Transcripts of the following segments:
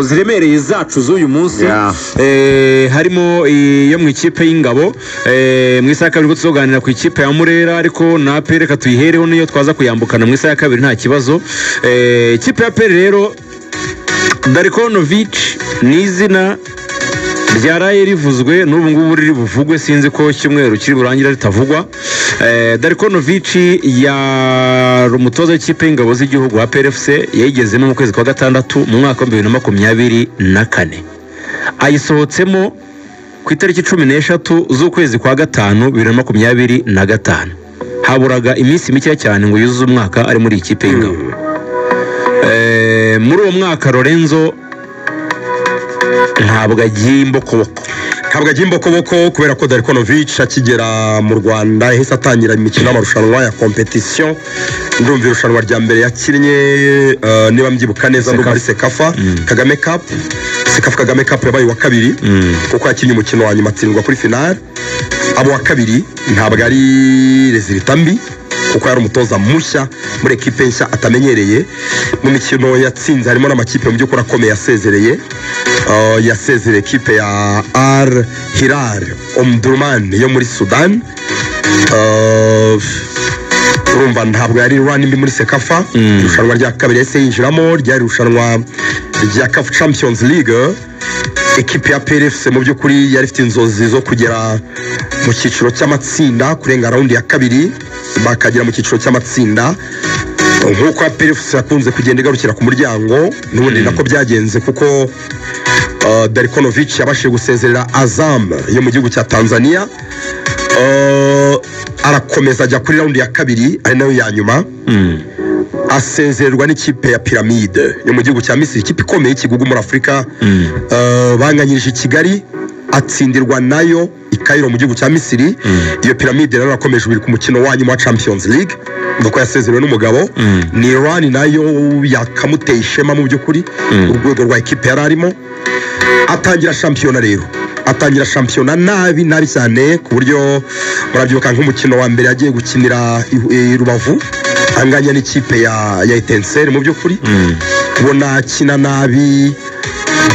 ziremereye zacu z'uyu munsi harimo iyo mu ikipe y'ingabo mu isaha kabiri tuzoganira ku ikipe ya Murera ariko na APR reka tuyihereho niyo twaza kuyambukana mu isaha ya kabiri nta kibazo. Ikipe ya APR rero Darikonovic ni izina ryaraye rivuzwe n'ubu ngubu riri buvugwe sinzi ko cyumweru kiri burangira ritavugwa. Darikonovic ya umutoza w'ikipe y'ingabo z'igihugu wa PRFC yayigezemo mu kwezi kwa gatandatu mu mwaka wa 2024 ayisohotsemo ku itariki 13 z'ukwezi kwa gatanu 2025 haburaga iminsi mike cyane ngo yuzuze umwaka ari muri ikipe y'ingabo. Muri uwo mwaka Lorenzo ntabwo agiye imbokoboko kubera ko Darikonovic akigera mu Rwanda yahise atangira imikino y'amarushanwa ya competition. Ndumva irushanwa rya mbere yakinnye niba mbyibuka neza muri Sekafa Kagame Cup. Sekafa Kagame Cup yabaye wa kabiri kuko yakinnye umukino wa nyuma atsindwa kuri final. Abo wa kabiri ntabwo ari resultat mbi kuko yari umutoza mushya muri equipe nshya atamenyereye. Mu mikino yatsinze harimo n'amakipe mu by'ukuri akomeye yasezereye. Yasezereye equipe ya Al Hilal Omdurman yo muri Sudan. Urumva ntabwo yari run mbi muri Sekafa. Irushanwa rya kabiri yahise yinjiramo ryari irushanwa rya CAF Champions League. Equipe ya PRFC mu by'ukuri yari ifite inzozi zo kugera mu cyiciro cy'amatsinda kurenga round ya kabiri bakagera mu cyiciro cy'amatsinda nk'uko PRFC yakunze kugenda igarukira ku muryango n'ubundi nako byagenze kuko Darikonovic yabashije gusezerera Azam yo mu gihugu cya Tanzania. Arakomeza ajya kuri round ya kabiri ari nayo ya nyuma asezererwa n'ikipe ya Pyramide yo mu gihugu cya Misiri, ikipe ikomeye ikigugu muri Afrika. Banganyirije i Kigali atsindirwa nayo i Cairo mu gihugu cya Misiri. Iyo Pyramide rero arakomeje ubiri ku mukino wa nyuma wa Champions League nuko yasezerewe n'umugabo. Ni Iran nayo yakamuteye ishema mu by'ukuri urwego rwa equipe yararimo. Atangira shampiyona rero atangira shampiyona nabi cyane ku buryo murabyibuka nk'umukino wa mbere yagiye gukinira i Rubavu anganya n'ikipe ya Etincelle. Mu by'ukuri ubona akina nabi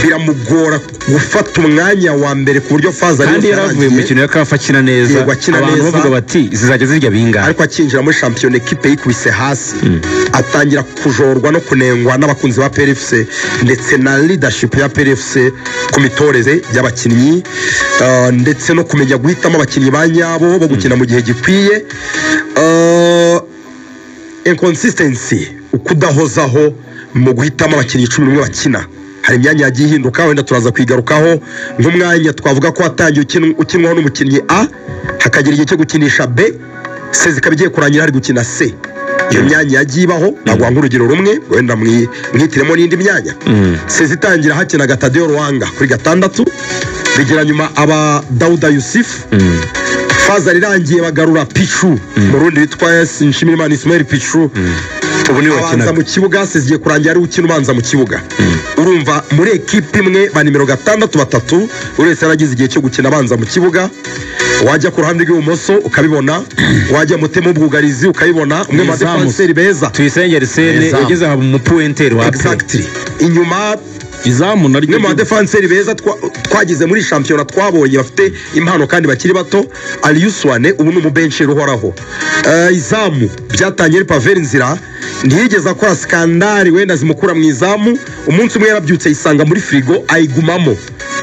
biramugora gufata umwanya wa mbere ku buryo faza kandi yaravuye mu mikino ya CAF akina neza abantu bavuga bati zizajya zirya binga ariko akinjira muri shampiyona equipe yikubise hasi. Atangira kujorwa no kunengwa n'abakunzi ba PRFC ndetse na leadership ya PRFC ku mitoreze y'abakinnyi ndetse no kumenya guhitamo abakinnyi ba nyabo bo gukina mu gihe gikwiye. Inconsistency ukudahozaho mu guhitamo abakinnyi 11 bakina. Hari imyanya yagiye ihinduka wenda turaza kwigarukaho nk'umwanya twavuga ko atangiye ukinwaho n'umukinnyi A hakagira igihe cyo gukinisha B C zikabigiye kurangira hari gukina C. Iyo myanya yagiye ibaho nagwa nk'urugero rumwe wenda mwihitiremo n'indi myanya. C zitangira hakina Tadeo Ruanga kuri gatandatu bigira nyuma aba Dauda Yusuf. Faza rirangiye bagarura Pichu mu rundi witwa Nshimirimana Ismail Pichu. Ubu ni wakina mu kibuga seziye kurangira ari ukina ubanza mu kibuga. Urumva muri equipe imwe ba nimero 6 urese yaragize igihe cyo gukina abanza mu kibuga. Wajya ku ruhande rw'ibumoso ukabibona, wajya mutemo bwugarizi ukabibona, umwe mu defenseur beza Tuyisengera Sene yageze haba mu pointer wa exactly. Inyuma izamu naryo mu defenseur beza twagize muri champion twabonye bafite impano kandi bakiri bato. Aliyuswane ubu ni umubenchero uhoraho. Izamu byatangire Pavel Nzira ntiyigeze akora skandali wenda zimukura mu izamu. Umunsi umwe yarabyutse yisanga muri frigo ayigumamo.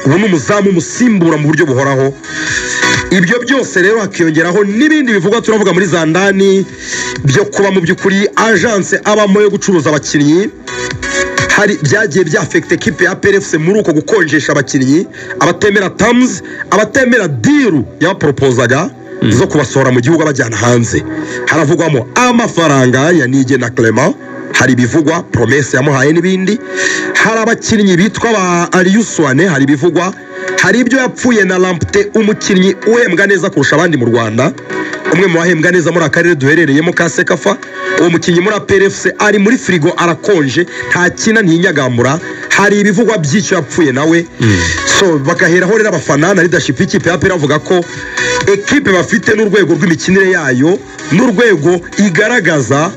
Ubu ni umuzamu musimbura mu buryo buhoraho. Ibyo byose rero hakiyongeraho n'ibindi bivugwa turavuga muri zandani byo kuba mu by'ukuri agence abamo yo gucuruza abakinnyi. Hari byagiye byafekte equipe ya PRFC muri uko gukonjesha abakinnyi abatemera terms abatemera deal yabaproposaga zo kubasohora mu gihugu abajyana hanze. Haravugwamo amafaranga ya Nige na Clement, hari bivugwa promesse yamuhaye n'ibindi. Hari abakinnyi bitwa ba Aliyuswane, hari bivugwa. Hari ibyo yapfuye na Lampte umukinnyi uhembwa neza kurusha abandi mu Rwanda, umwe mu bahembwa neza muri akarere duherereyemo ka Sekafa. Uwo mukinnyi muri PRFC ari muri frigo arakonje nta kina ntinyagamura. Hari ibivugwa by'icyo yapfuye nawe. So bakaheraho rero abafana na leadership y'ikipe ya PRFC avuga ko equipe bafite n'urwego rw'imikinire yayo n'urwego igaragaza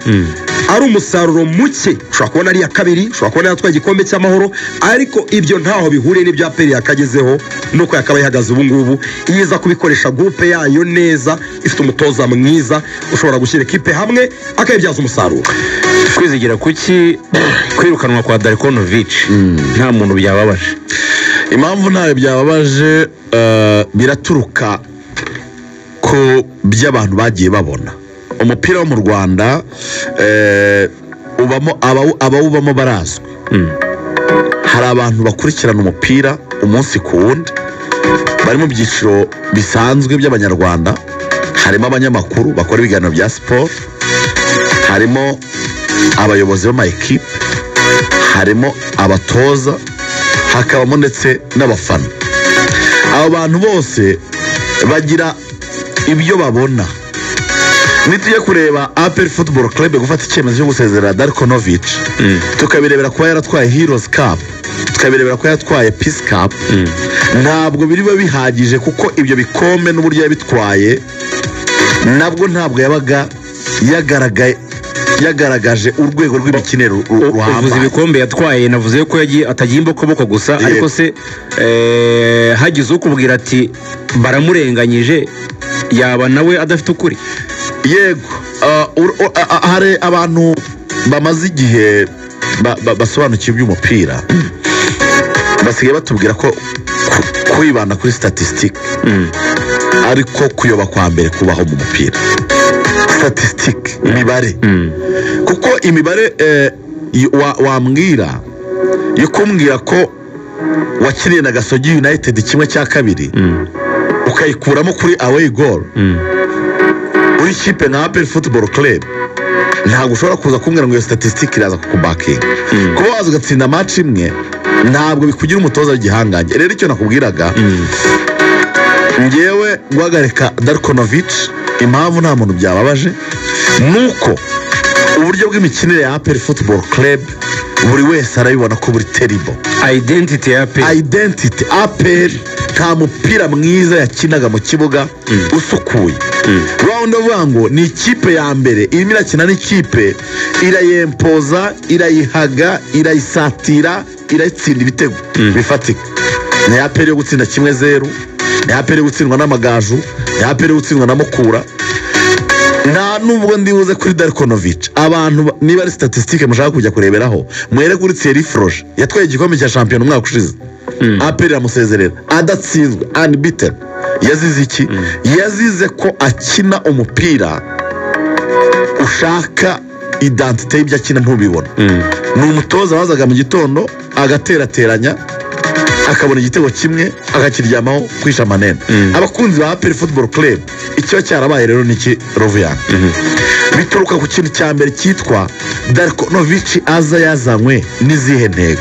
ari umusaruro muke ushobora kubona ari iya kabiri ushobora kubona yatwaye igikombe cy'amahoro ariko ibyo ntaho bihuriye n'ibyo APR yakagezeho nuko yakaba ihagaze ubu ngubu iza kubikoresha groupe yayo neza ifite umutoza mwiza ushobora gushyira ekipe hamwe akayibyaza umusaruro. Kwizigira kuki kwirukanwa kwa Darkonovic nta muntu byababaje? Impamvu ntayo byababaje biraturuka ko by'abantu bagiye babona umupira wo mu Rwanda ubamo abawubamo barazwi. Hari abantu bakurikirana umupira umunsi ku wundi bari mu byiciro bisanzwe by'abanyarwanda, harimo abanyamakuru bakora ibiganiro bya siporo, harimo abayobozi b'amayikipe, harimo abatoza, hakabamo ndetse n'abafana. Abo bantu bose bagira ibyo babona. Nitujye kureba APR Football Club gufata icyemezo cyo gusezerera Darkonovic, tukabirebera kuba yaratwaye Heroes Cup, tukabirebera ko yatwaye Peace Cup, ntabwo biriba bihagije kuko ibyo bikombe n'uburyo yabitwaye nabwo ntabwo yabaga yagaragaje urwego rw'imikinero ruhambaye. Uvuze ibikombe yatwaye, navuze ko yagiye atagiye imbokoboko gusa, ariko se hagize ukubwira ati baramurenganyije yaba nawe adafite ukuri? Yego, hari abantu bamaze igihe basobanukiwe iby'umupira basigaye batubwira ko kwibanda kuri statistique ariko kuyoba kwa mbere kubaho mu mupira. Statistique, imibare, kuko imibare wambwira yo kumbwira ko wakiniye na Gasogi United 1/2 ukayikuramo kuri away goal uri kipe nka APR Football Club, ntabwo ushobora kuza kumbwira ngo iyo statistique iraza kukubakinga. Kuba waza ugatsinda match imwe ntabwo bikugira umutoza w'igihangange. Rero icyo nakubwiraga ngewe guhagarika Darkonovic, impamvu nta muntu byababaje nuko uburyo bw'imikinire ya APR Football Club buri wese arabibona ko buri terrible. Identity ya APR nta mupira mwiza yakinaga mu kibuga usukuye. Round of ngo ni ikipe ya mbere irimo irakina n'ikipe irayempoza, irayihaga, irayisatira, irayitsinda ibitego bifatika. Ni APR yo gutsinda 1-0, ni APR yo gutsindwa n'Amagaju, ni APR yo gutsindwa na Mukura. Nta nubwo ndibuze kuri Darkonovic abantu niba ari statistique mushaka kujya kureberaho mwere kuri Thierry Froge yatwaye igikombe cya champion umwaka ushize, APR yamusezerera adatsinzwe, unbeaten. Yazize iki? Yazize ko akina umupira ushaka identite y'ibyo akina ntubibona. Ni umutoza wazaga mu gitondo agaterateranya akabona igitego kimwe akakiryamaho kwisha manene. Abakunzi ba APR Football Club icyo cyarabaye rero niki Rovian, bituruka ku kintu cya mbere cyitwa Darkonovic aza yazanywe n'izihe ntego.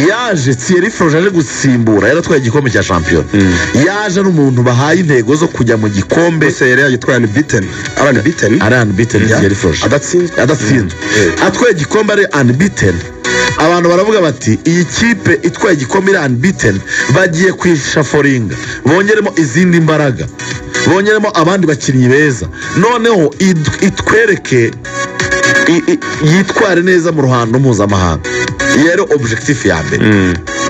Yaje Thierry Froge aje gusimbura, yaratwaye igikombe cya champion, yaje n'umuntu bahaye intego zo kujya mu gikombe. Se yari yagitwaye unbeaten Thierry Froge adatsinzwe atwaye igikombe ari unbeaten. Abantu baravuga bati iyi kipe itwaye igikombe ari unbeaten, bagiye kwishaforinga bongeremo izindi mbaraga, bongeremo abandi bakinnyi beza, noneho itwereke yitware neza mu ruhando mpuzamahanga. Yero objectif ya mbere,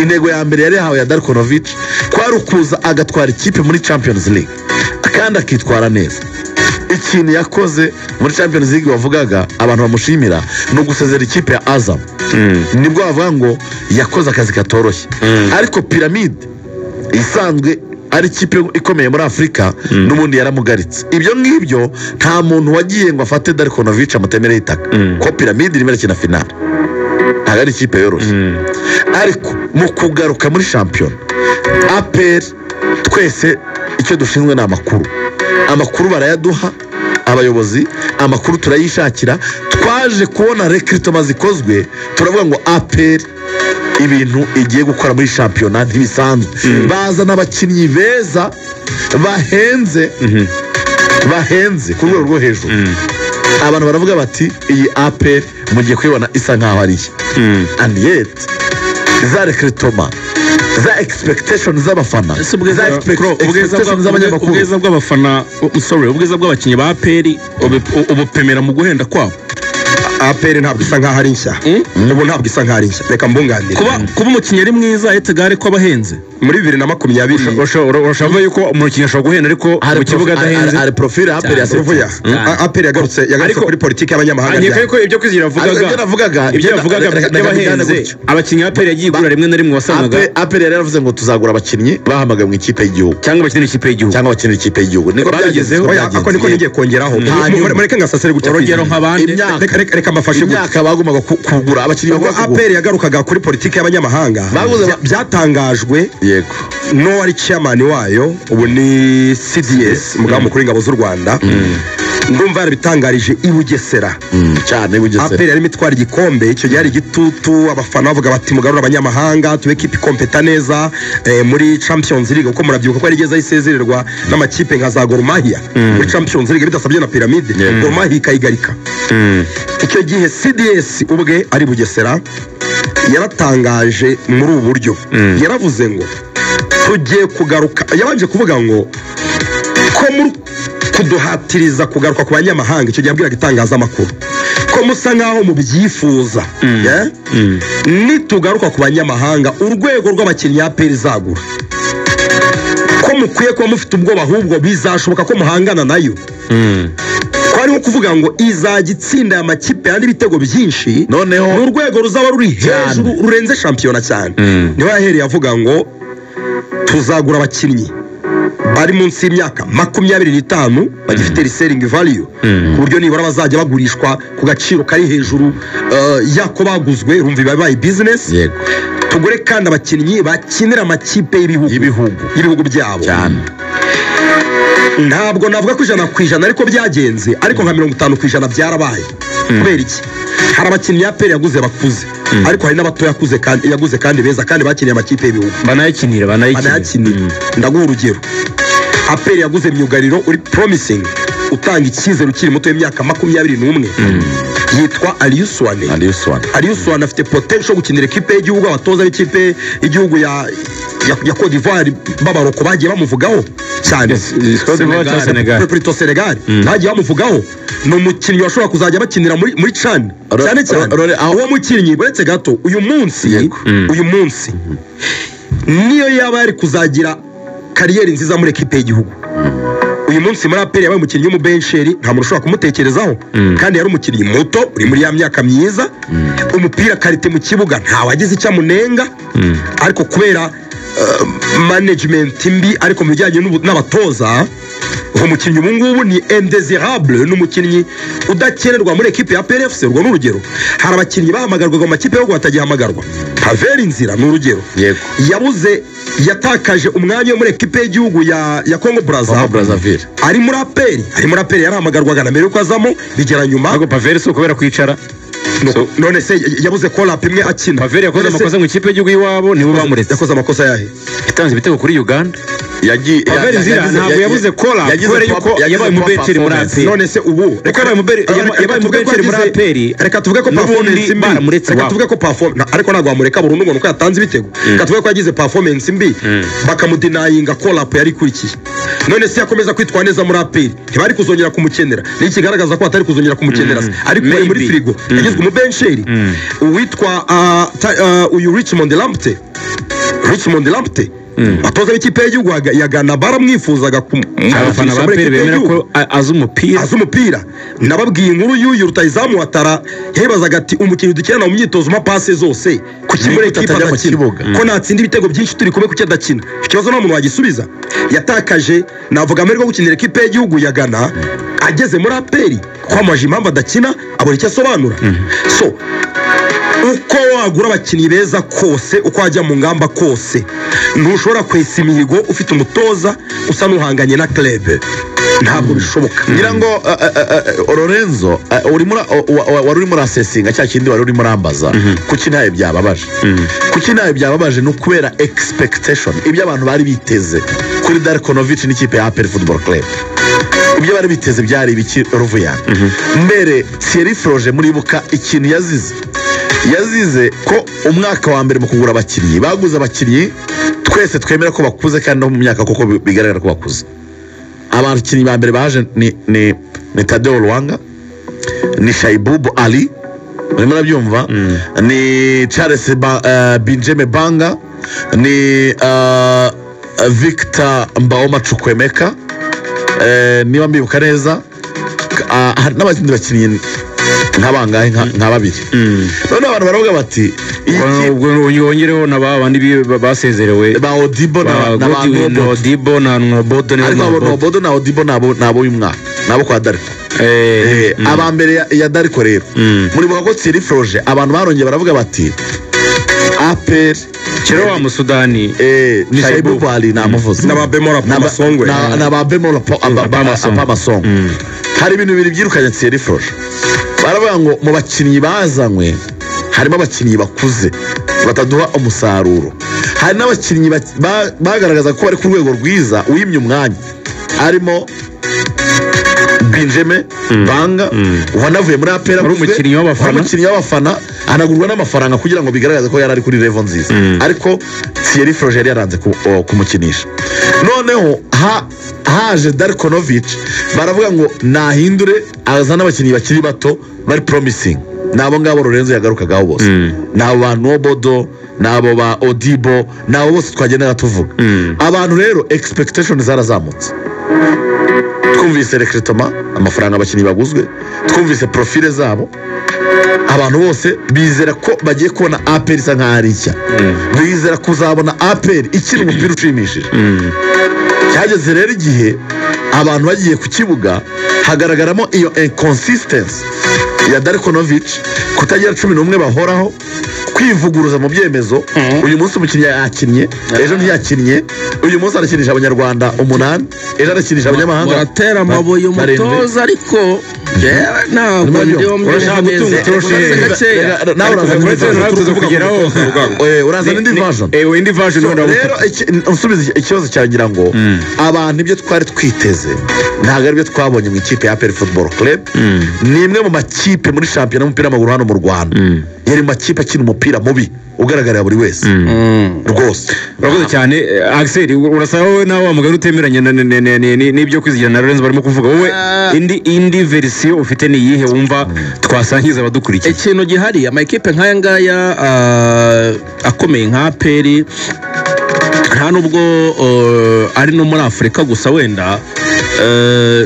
intego ya mbere yari yahawe ya Darkonovic kwari ukuza agatwara ikipe muri Champions League kandi akitwara neza. Ikintu yakoze muri Champions League bavugaga abantu bamushimira no gusezera ikipe ya Azam, nibwo bavuga ngo yakoze akazi katoroshye. Ariko Pyramid isanzwe ari ikipe ikomeye muri Afrika n'ubundi yaramugaritse. Ibyo ngibyo nta muntu wagiye ngo afate Darkonovic amutemere itaka ko Pyramid irimo irakina finale, ntabwo ari ikipe yoroshye. Ariko mu kugaruka muri champion APR twese icyo dushinzwe ni amakuru barayaduha abayobozi, amakuru turayishakira. Twaje kubona recruitment zikozwe, turavuga ngo APR ibintu igiye gukora muri championnat ntibisanzwe. Bazana abakinnyi beza bahenze ku rwego rwo hejuru. Abantu baravuga bati iyi APR mugiye kwibona isa nkaho ari and yet za recruitment, za expectation z'abafana, ubwiza bw'abafana, ubwiza bw'abakinnyi ba APR ubupemera mu guhenda kwabo. APR ntabwo isa nkaho ari nshya ubu ntabwo isa nkaho ari nshya reka mbunganire kuba umukinnyi ari mwiza Edgar ko abahenze muri 2020 urashobora yuko umukinnyi ashobora guhenda ariko mu kibuga adahenze hari profile APR yagarutse kuri politiki y'abanyamahanga anyeka ko ibyo kwigira yavugaga by'abahenze abakinnyi APR yagiye igura rimwe na rimwe wasangaga APR yaravuze ngo tuzagura abakinnyi bahamagaye mu ikipe y'igihugu cyangwa abakinnyi ikipe y'igihugu niko babigezeho ako niko nigiye kongeraho mureke ngasasire gutya urugero nk'abandi reka mbafashe imyaka bagumaga kugura abakinnyi APR yagarukaga kuri politiki y'abanyamahanga byatangajwe yego no wari chairman wayo ubu ni CDS mugabo mukuru ingabo z'u Rwanda ndumva yarabitangarije i Bugesera cyane Bugesera APR yari mitwara igikombe icyo gihe ari igitutu abafana bavuga bati mugarura abanyamahanga tube kipe kompeta neza muri Champions League uko murabyibuka ko yarigeze isezererwa n'amakipe nka za Gor Mahia muri Champions League bidasabye na Pyramide Gor Mahia ikayigarika icyo gihe CDS ubwe ari Bugesera yaratangaje muri ubu buryo yaravuze ngo tugiye kugaruka yabanje kuvuga ngo ko muri kuduhatiriza kugaruka ku banyamahanga icyo gihe abwiraga itangazamakuru ko musa nkaho mubyifuza nitugaruka ku banyamahanga urwego rw'abakinnyi APR izagura ko mukwiye kuba mufite ubwoba ahubwo bizashoboka ko muhangana nayo ko ari nko kuvuga ngo izajya itsinda aya makipe yandi ibitego byinshi noneho n'urwego ruzaba ruri hejuru rurenze shampiyona cyane niho yahereye avuga ngo tuzagura abakinnyi bari munsi y'imyaka 25 bagifite reselling value ku buryo nibura bazajya bagurishwa ku gaciro kari hejuru yako baguzwe urumva bibaye business yego tugure kandi abakinnyi bakinira amakipe y'ibihugu byabo cyane ntabwo navuga ko 100% ariko byagenze ariko nka 50% byarabaye kubera iki hari abakinnyi APR yaguze bakuze ariko hari n'abato yaguze kandi beza kandi bakiniye amakipe y'ibihugu banayikinira ndaguha urugero APR yaguze myugariro uri promising utanga icyizere ukiri muto y'imyaka 21 yitwa Aliuswane afite potential gukinira equipe y'igihugu abatoza b'ikipe y'igihugu ya Côte d'Ivoire babaroko bagiye bamuvugaho cyane Senegal bagiye bamuvugaho no mukinnyi washobora kuzajya bakinira muri CHAN cyane uwo mukinnyi buretse gato uyu munsi niyo yaba yari kuzagira kariyeri nziza muri equipe y'igihugu uyu munsi muri APR yabaye umukinnyi w'umubencheri nta muntu ushobora kumutekerezaho kandi yari umukinnyi muto uri muri ya myaka myiza umupira karite mu kibuga nta wagize icyo amunenga ariko kubera management mbi ariko mu bijyanye n'abatoza uwo mukinnyi ubu ngubu ni indesirable n'umukinnyi udakenerwa muri equipe ya PRFC urwo n'urugero hari abakinnyi bahamagarwa mu makipe yo batagihamagarwa Paveri Nzira n'urugero yabuze yatakaje umwanya muri equipe y'igihugu ya Congo Brazzaville ari muri APR yarahamagarwaga na mbere yuko azamo bigera nyuma ariko Paveri so kubera kwicara none se yabuze call up imwe akina Paveri yakoze amakosa mu ikipe y'igihugu iwabo nibo bamuretse yakoze amakosa yahe itanze ibitego kuri Uganda Paveri Nzira ntabwo yabuze call up kubera yuko yabaye mu bencheri muri APR none se ubu yabaye mu bencheri muri APR reka tuvuge ko performance mbi reka tuvuge ko ariko ntabwo bamureka burundu ngo nuko yatanze ibitego reka tuvuge ko yagize performance mbi bakamudinayinga call up yari kurikiye none se yakomeza kwitwa neza muri APR ntibari kuzongera kumukenera ni kigaragaza ko atari kuzongera kumukenera ariko muri frigo yagizwe mu bencheri uwitwa uyu Richmond Lamptey atoza ikipe y'igihugu ya Ghana baramwifuzaga abafana ba APR bemera ko azi umupira nababwiye inkuru y'uyu rutayizamu watara yahibazaga ati umukinnyi dukina mu myitozo mapase zose ku kimure equipe adakina ko natsinda ibitego byinshi turi kumwe kuki adakina ikibazo nta muntu wagisubiza yatakaje navuga amahirwe gukinira equipe y'igihugu ya Ghana ageze muri APR kwamaje impamvu adakina abona icyo asobanura so uko wagura abakinnyi beza kose uko wajya mu ngamba kose ntushobora kwesa imihigo ufite umutoza usa n'uhanganye na club ntabwo bishoboka ngira ngo Lorenzo wari uri muri assessinga cya kindi wari uri muri ambaza kuki ntaye byababaje no kubera expectation ibyo abantu bari biteze kuri Darkonovic n'ikipe ya APR Football Club ibyo bari biteze byari ibiki Ruvuya mbere Thierry Froge muribuka ikintu yazize ko umwaka wa mbere mu kugura abakinnyi baguze abakinnyi twese twemera ko bakuze kandi no mu myaka koko bigaragara ko bakuze abakinnyi ba mbere baje ni Tadeo Luanga ni Shaibubu Ali urimo urabyumva ni Charles Benjamin Banga, ni Victor Mbaoma Chukwemeka, niba mbibuka neza, hari n'abandi bakinnyi nk'abangahe nka babiri. None abantu baravuga bati wongereho na babandi basezerewe ba Odibo na Odibo na Nobodo Nobodo na Odibo nabo uyu mwaka nabo kwa Darko. Aba mbere ya Darko rero muribuka ko Thierry Froge abantu barongeye baravuga bati APR kero wa Musudani ni Shaibu Bali namuvuze na Babemora Pamasongwe na Babemora Pamasongwe. Hari ibintu bibiri byirukanye Thierry Froge. Baravuga ngo mu bakinnyi bazanywe harimo abakinnyi bakuze bataduha umusaruro, hari n'abakinnyi bagaragaza ko bari ku rwego rwiza wimye umwanya, arimo Benjamin Banga wanavuye muri APR, umukinnyi w'abafana anagurwa n'amafaranga kugira ngo bigaragaze ko yari ari kuri level nziza, ariko Thierry Froge yari yaranze kumukinisha. Noneho haje Darkonovic, baravuga ngo nahindure azana abakinnyi bakiri bato bari promising, nabo ngabo Lorenzo yagarukagaho bose, nabo ba Nobodo, nabo ba Odibo, nabo bose twagendaga tuvuga. Abantu rero expectation zarazamutse, twumvise recruitment, amafaranga abakinnyi baguzwe, twumvise profile zabo, abantu bose bizera ko bagiye kubona APR isa nkaho ari nshya, bizera kuzabona APR ikiri umupira ushimishije. Cyageze rero igihe abantu bagiye ku kibuga hagaragaramo iyo inconsistency ya Darkonovic, kutagira 11 bahoraho, kwivuguruza mu byemezo. Uyu munsi umukinnyi yakinnye, ejo ntiyakinnye, uyu munsi arakinisha abanyarwanda 8, ejo arakinisha abanyamahanga baratera amabuye umutoza, ariko ntabwo ndiyo urazana indi version. Rero unsubiza ikibazo cyagira ngo abantu ibyo twari twiteze ntabwo ari byo twabonye mu ikipe ya APR Football Club. Ni imwe mu makipe muri shampiyona y'umupira w'amaguru hano mu Rwanda, yari makipe akina umupira mubi ugaragarira buri wese rwose. Urakoze cyane Axel, urasaba wowe nawe wamugari utemeranya n'ibyo kwizigira na Lorenzo barimo kuvuga, wowe indi version ufite ni iyihe wumva twasangiza abadukurikiye? Ikintu gihari, amakipe nk'aya ngaya akomeye nka APR nta nubwo ari no muri Afurika gusa, wenda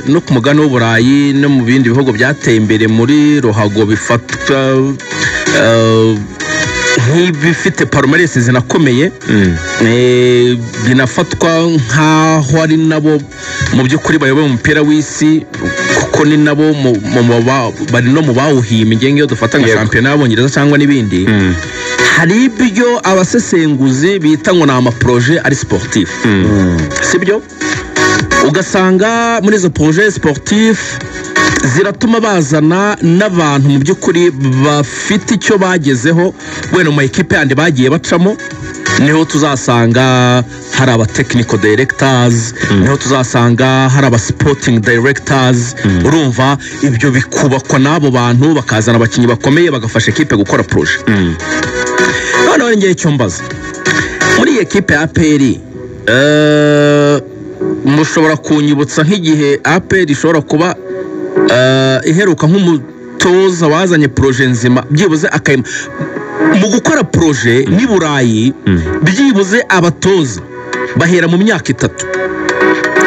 no ku mugani w'Uburayi no mu bindi bihugu byateye imbere muri ruhago bifatwa nk'ibifite palmarès zinakomeye, binafatwa nk'aho ari nabo mu by'ukuri bayoboye umupira w'isi, kuko ni nabo bari no mu bawuhiye imigenge yo dufata nka shampiyona y'Abongereza cyangwa n'ibindi. Hari ibyo abasesenguzi bita ngo ni amaproje ari sportif, sibyo? Ugasanga muri izo proje sportif ziratuma bazana n'abantu mu by'ukuri bafite icyo bagezeho, wenda mu ekipe yandi bagiye bacamo. Niho tuzasanga hari aba technical directors, niho tuzasanga hari aba sporting directors. Urumva ibyo bikubakwa n'abo bantu, bakazana abakinnyi bakomeye bagafasha ekipe gukora proje. Noneho ngiye icyo mbaza muri ekipe ya APR, mushobora kunyibutsa nk'igihe APR ishobora kuba iheruka nk'umutoza wazanye proje nzima, byibuze mu gukora proje ni Burayi, byibuze abatoza bahera mu myaka 3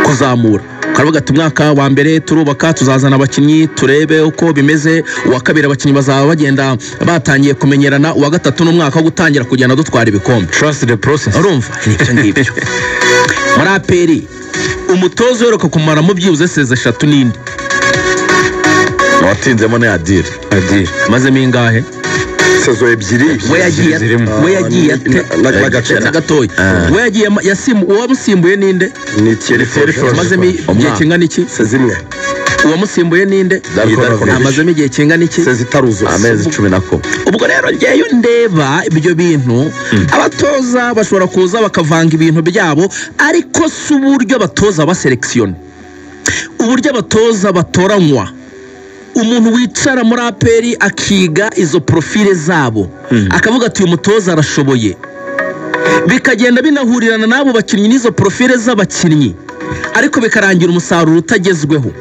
kuzamura. Karavuga ati umwaka wa mbere turubaka, tuzazana abakinnyi turebe uko bimeze, uwa kabiri abakinnyi bazaba bagenda batangiye kumenyerana, uwa gatatu n'umwaka wo gutangira kugenda dutwara ibikombe. Trust the process. Urumva nicyo ngibyo. Muri APR umutoza uheruka kumara mu byibuze seze 3 n'indi watinzemo ni Adil mazemo ingahe? Sezo 2 we yagiye na gatoya. We yagiye uwamusimbuye ninde? ni Thierry Froge. Mazemo igihe kingana iki? Sezimwe. Uwamusimbuye ninde? Amazemo igihe kingana iki? Sezitaruzo amezi 10 nako. Ubwo rero ngeyo ndeba ibyo bintu, abatoza bashobora kuza bakavanga ibintu byabo, ariko si uburyo abatoza baselekisione, uburyo abatoza batoranywa. Umuntu wicara muri APR akiga izo profile zabo, akavuga ati uyu mutoza arashoboye, bikagenda binahurirana nabo bakinnyi n'izo profile z'abakinnyi, ariko bikarangira umusaruro utagezweho.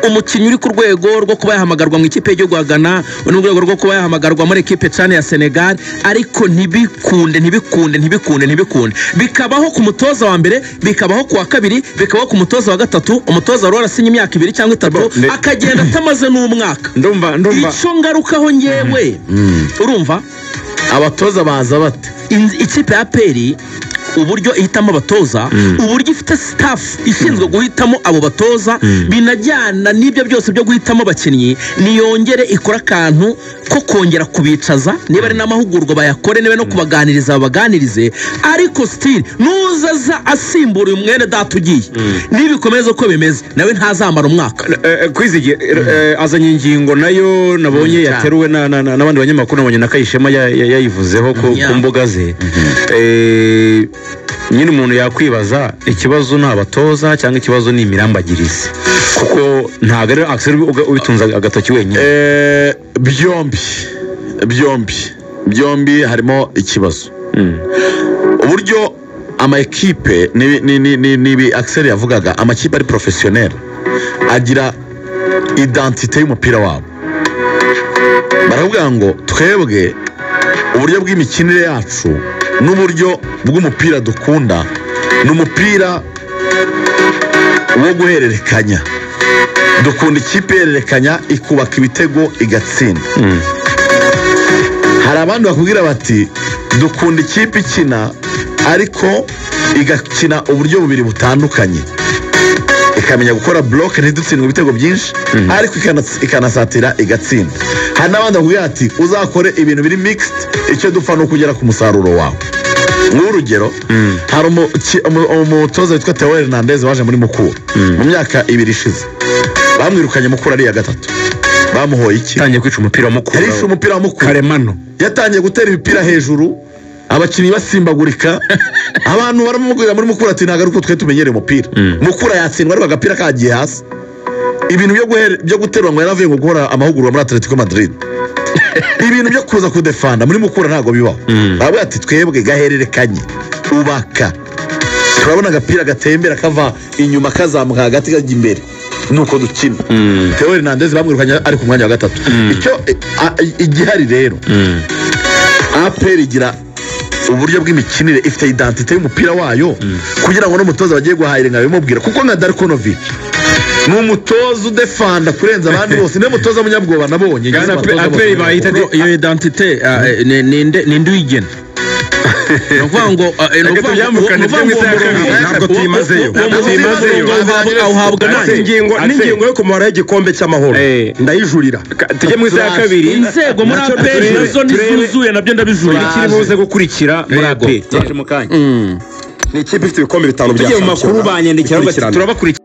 umukinnyi uri ku rwego rwo kuba yahamagarwa mu ikipe y'igihugu ya Ghana uri mu rwego rwo kuba yahamagarwa muri ekipe cyane ya Senegal ariko ntibikunde bikabaho ku mutoza wa mbere bikabaho ku wa kabiri bikabaho ku mutoza wa gatatu umutoza wari warasinye imyaka 2 cyangwa 3 akagenda atamaze n'umwaka ndumva icyo ngarukaho ngewe urumva abatoza baza bate ikipe ya APR uburyo ihitamo abatoza uburyo ifite staff ishinzwe guhitamo abo batoza binajyana n'ibyo byose byo guhitamo abakinnyi niyongere ikora akantu ko kongera kubicaza niba ari n'amahugurwa bayakore niba no kubaganiriza babaganirize ariko still nuzaza asimbura uyu mwene data ugiye nibikomeza uko bimeze nawe ntazamara umwaka kwizige azanye ingingo nayo nabonye yateruwe n'abandi banyamakuru nabonye na Kayishema yayivuzeho ku mbuga ze nyine umuntu yakwibaza ikibazo ni abatoza cyangwa ikibazo ni imirambagirize kuko ntabwo ari Axel ubitunze agatoki wenyine byombi harimo ikibazo uburyo ama ekipe nibi Axel yavugaga amakipe ari professionnel agira identité y'umupira wabo baravuga ngo twebwe uburyo bw'imikinire yacu n'uburyo bw'umupira dukunda n'umupira wo guhererekanya dukunda ikipe ihererekanya ikubaka ibitego igatsinda hari abandi bakubwira bati dukunda ikipe ikina ariko igakina uburyo bubiri butandukanye ikamenya gukora block ntidutsindwe ibitego byinshi ariko ikanasatira igatsinda hari n'abandi bakubwira ati uzakore ibintu biri mixed icyo dupfa no kugera ku musaruro wawe nk'urugero hari umutoza witwa Theo Hernandez waje muri Mukura mu myaka 2 ishize bamwirukanye Mukura ari ya gatatu bamuhoye iki yatangiye kwica umupira wa Mukura yarishe umupira wa Mukura karemano yatangiye gutera imipira hejuru abakinnyi basimbagurika abantu baramubwira muri Mukura ati ntago aruko twe tumenyere umupira Mukura yatsindwa ariko agapira kagiye hasi ibintu byo guterwa ngo yaravuye ngo gukora amahugurwa muri Atletico Madrid ibintu byo kuza kudefanda muri Mukura ntago bibaho bavuga ati twebwe gahererekanye ubaka turabona agapira gatembera kava inyuma kazamuka hagati kajya imbere nuko dukina Theo Hernandez bamwirukanye ari ku mwanya wa gatatu icyo igihari rero APR igira uburyo bw'imikinire ifite identité y'umupira wayo kugira ngo n'umutoza bagiye guhayirenga bimubwira kuko nka Darkonovic n'umutoza udefanda kurenza abandi bose niwe mutoza munyabwoba nabonye APR bayita iyo identité ninde uyigena nuvuga ngo ntabwo tuyimazeyo uhabwa n'ingingo yo kumara igikombe cy'amahoro ndayijurira tujye mu isaha ya kabiri inzego muri APR nazo nizuzuye nabyo ndabijurira ikiri buze gukurikira muri APR cyaje mu kanya ni ikipe ifite ibikombe 5 bya tujye mu makuru banyandikira turabakurikira